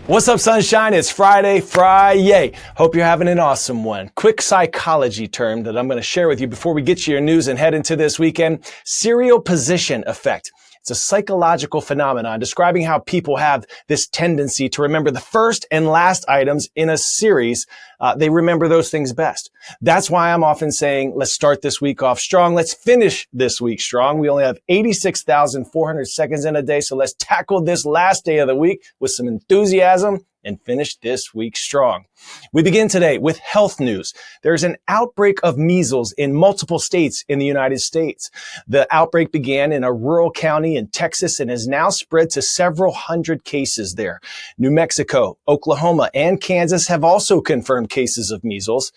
What's up, sunshine? It's Friday. Hope you're having an awesome one. Quick psychology term that I'm going to share with you before we get to your news and head into this weekend. Serial position effect. It's a psychological phenomenon describing how people have this tendency to remember the first and last items in a series. They remember those things best. That's why I'm often saying, let's start this week off strong. Let's finish this week strong. We only have 86,400 seconds in a day, so let's tackle this last day of the week with some enthusiasm and finish this week strong. We begin today with health news. There's an outbreak of measles in multiple states in the United States. The outbreak began in a rural county in Texas and has now spread to several hundred cases there. New Mexico, Oklahoma, and Kansas have also confirmed cases of measles.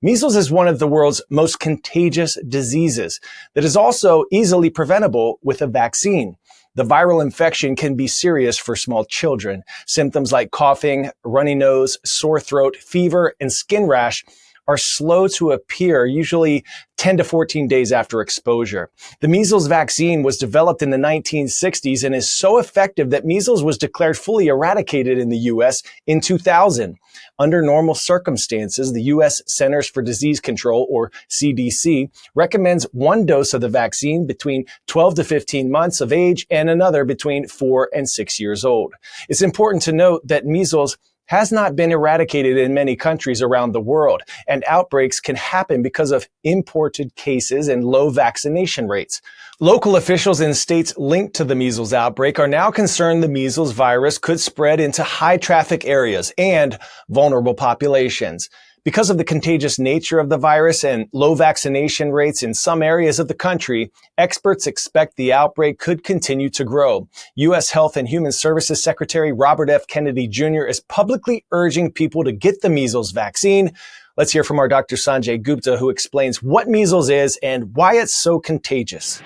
Measles is one of the world's most contagious diseases that is also easily preventable with a vaccine. The viral infection can be serious for small children. Symptoms like coughing, runny nose, sore throat, fever, and skin rash are slow to appear, usually 10 to 14 days after exposure. The measles vaccine was developed in the 1960s and is so effective that measles was declared fully eradicated in the U.S. in 2000. Under normal circumstances, the U.S. Centers for Disease Control, or CDC, recommends one dose of the vaccine between 12 to 15 months of age and another between 4 and 6 years old. It's important to note that measles has not been eradicated in many countries around the world, and outbreaks can happen because of imported cases and low vaccination rates. Local officials in states linked to the measles outbreak are now concerned the measles virus could spread into high traffic areas and vulnerable populations. Because of the contagious nature of the virus and low vaccination rates in some areas of the country, experts expect the outbreak could continue to grow. U.S. Health and Human Services Secretary Robert F. Kennedy Jr. is publicly urging people to get the measles vaccine. Let's hear from our Dr. Sanjay Gupta, who explains what measles is and why it's so contagious.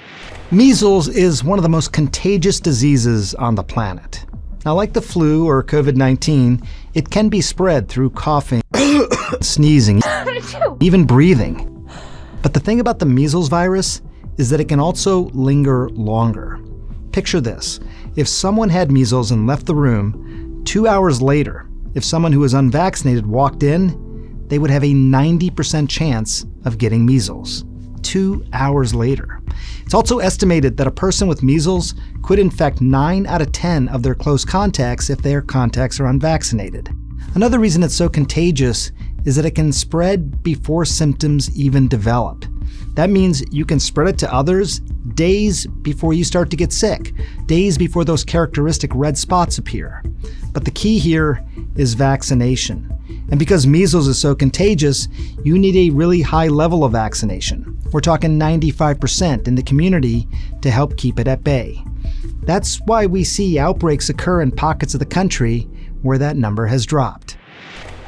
Measles is one of the most contagious diseases on the planet. Now, like the flu or COVID-19, it can be spread through coughing, sneezing, even breathing. But the thing about the measles virus is that it can also linger longer. Picture this. If someone had measles and left the room, 2 hours later, if someone who is unvaccinated walked in, they would have a 90% chance of getting measles. 2 hours later. It's also estimated that a person with measles could infect 9 out of 10 of their close contacts if their contacts are unvaccinated. Another reason it's so contagious is that it can spread before symptoms even develop. That means you can spread it to others days before you start to get sick, days before those characteristic red spots appear. But the key here is vaccination. And because measles is so contagious, you need a really high level of vaccination. We're talking 95% in the community to help keep it at bay. That's why we see outbreaks occur in pockets of the country where that number has dropped.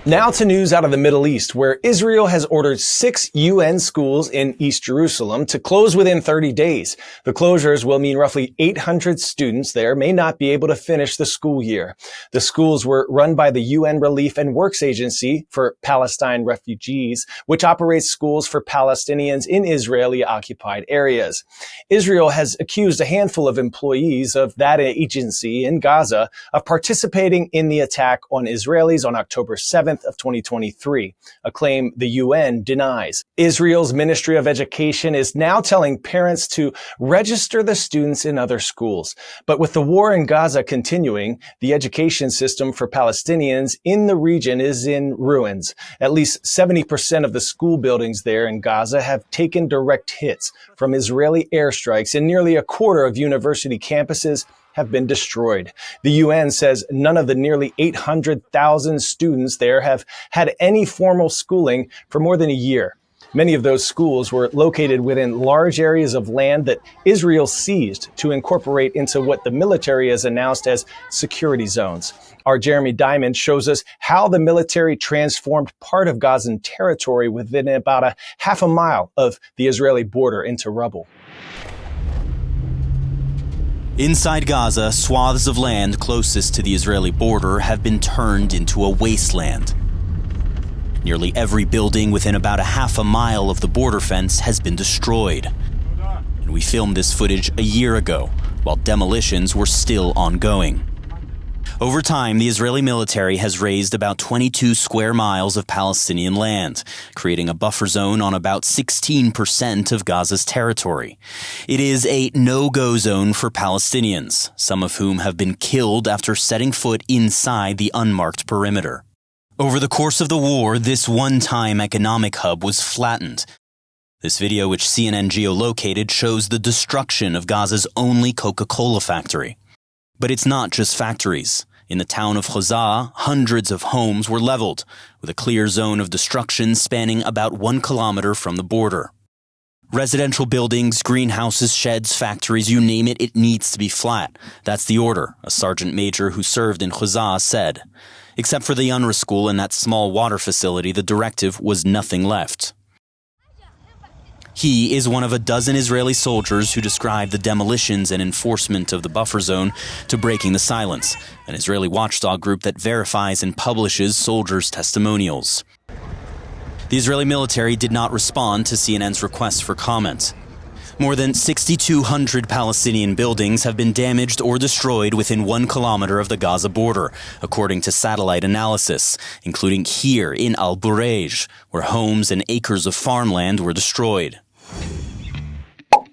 Now to news out of the Middle East, where Israel has ordered 6 UN schools in East Jerusalem to close within 30 days. The closures will mean roughly 800 students there may not be able to finish the school year. The schools were run by the UN Relief and Works Agency for Palestine refugees, which operates schools for Palestinians in Israeli-occupied areas. Israel has accused a handful of employees of that agency in Gaza of participating in the attack on Israelis on October 7th. Of 2023, a claim the UN denies. Israel's Ministry of Education is now telling parents to register the students in other schools. But with the war in Gaza continuing, the education system for Palestinians in the region is in ruins. At least 70% of the school buildings there in Gaza have taken direct hits from Israeli airstrikes, and nearly a quarter of university campuses have been destroyed. The UN says none of the nearly 800,000 students there have had any formal schooling for more than a year. Many of those schools were located within large areas of land that Israel seized to incorporate into what the military has announced as security zones. Our Jeremy Diamond shows us how the military transformed part of Gazan territory within about a half a mile of the Israeli border into rubble. Inside Gaza, swaths of land closest to the Israeli border have been turned into a wasteland. Nearly every building within about a half a mile of the border fence has been destroyed. And we filmed this footage a year ago, while demolitions were still ongoing. Over time, the Israeli military has razed about 22 square miles of Palestinian land, creating a buffer zone on about 16% of Gaza's territory. It is a no-go zone for Palestinians, some of whom have been killed after setting foot inside the unmarked perimeter. Over the course of the war, this one-time economic hub was flattened. This video, which CNN geolocated, shows the destruction of Gaza's only Coca-Cola factory. But it's not just factories. In the town of Gaza, hundreds of homes were leveled, with a clear zone of destruction spanning about 1 kilometer from the border. Residential buildings, greenhouses, sheds, factories, you name it, it needs to be flat. That's the order, a sergeant major who served in Gaza said. Except for the UNRWA school and that small water facility, the directive was nothing left. He is one of a dozen Israeli soldiers who described the demolitions and enforcement of the buffer zone to Breaking the Silence, an Israeli watchdog group that verifies and publishes soldiers' testimonials. The Israeli military did not respond to CNN's request for comment. More than 6,200 Palestinian buildings have been damaged or destroyed within 1 kilometer of the Gaza border, according to satellite analysis, including here in Al-Burej, where homes and acres of farmland were destroyed.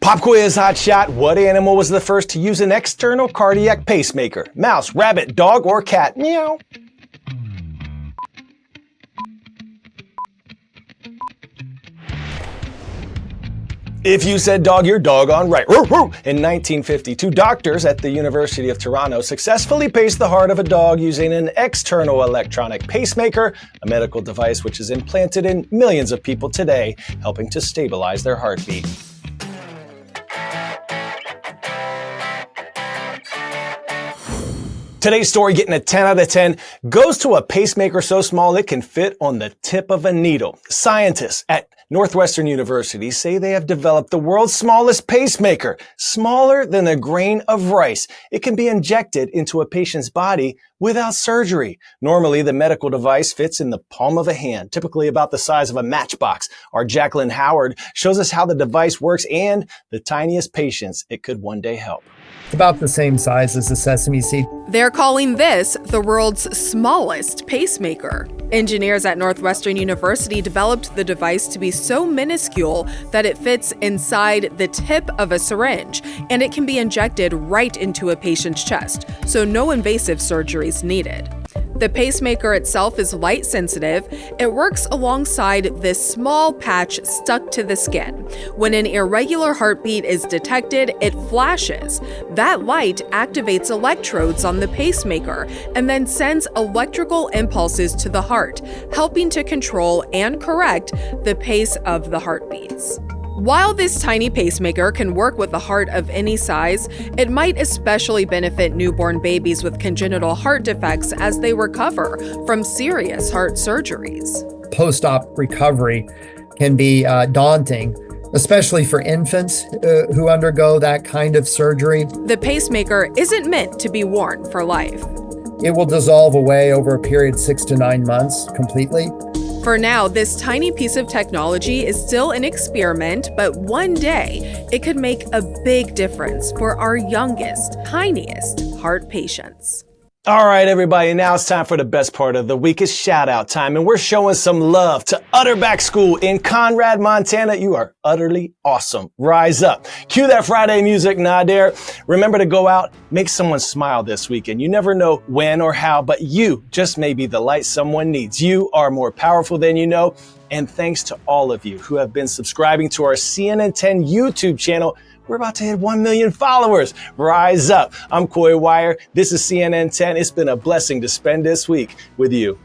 Pop quiz hot shot. What animal was the first to use an external cardiac pacemaker? Mouse, rabbit, dog, or cat? Meow. If you said dog, you're doggone right. In 1952, doctors at the University of Toronto successfully paced the heart of a dog using an external electronic pacemaker, a medical device which is implanted in millions of people today, helping to stabilize their heartbeat. Today's story, getting a 10 out of 10, goes to a pacemaker so small it can fit on the tip of a needle. Scientists at Northwestern University say they have developed the world's smallest pacemaker, smaller than a grain of rice. It can be injected into a patient's body without surgery. Normally, the medical device fits in the palm of a hand, typically about the size of a matchbox. Our Jacqueline Howard shows us how the device works and the tiniest patients it could one day help. It's about the same size as a sesame seed. They're calling this the world's smallest pacemaker. Engineers at Northwestern University developed the device to be so minuscule that it fits inside the tip of a syringe, and it can be injected right into a patient's chest, so no invasive surgeries needed. The pacemaker itself is light sensitive. It works alongside this small patch stuck to the skin. When an irregular heartbeat is detected, it flashes. That light activates electrodes on the pacemaker and then sends electrical impulses to the heart, helping to control and correct the pace of the heartbeats. While this tiny pacemaker can work with a heart of any size, it might especially benefit newborn babies with congenital heart defects as they recover from serious heart surgeries. Post-op recovery can be daunting, especially for infants who undergo that kind of surgery. The pacemaker isn't meant to be worn for life. It will dissolve away over a period 6 to 9 months completely. For now, this tiny piece of technology is still an experiment, but one day it could make a big difference for our youngest, tiniest heart patients. All right, everybody, now it's time for the best part of the week. It's shout out time, and we're showing some love to Utterback School in Conrad, Montana. You are utterly awesome. Rise up. Cue that Friday music, Nadir. Remember to go out, make someone smile this weekend. You never know when or how, but you just may be the light someone needs. You are more powerful than you know. And thanks to all of you who have been subscribing to our CNN 10 YouTube channel. We're about to hit 1 million followers. Rise up. I'm Coy Wire. This is CNN 10. It's been a blessing to spend this week with you.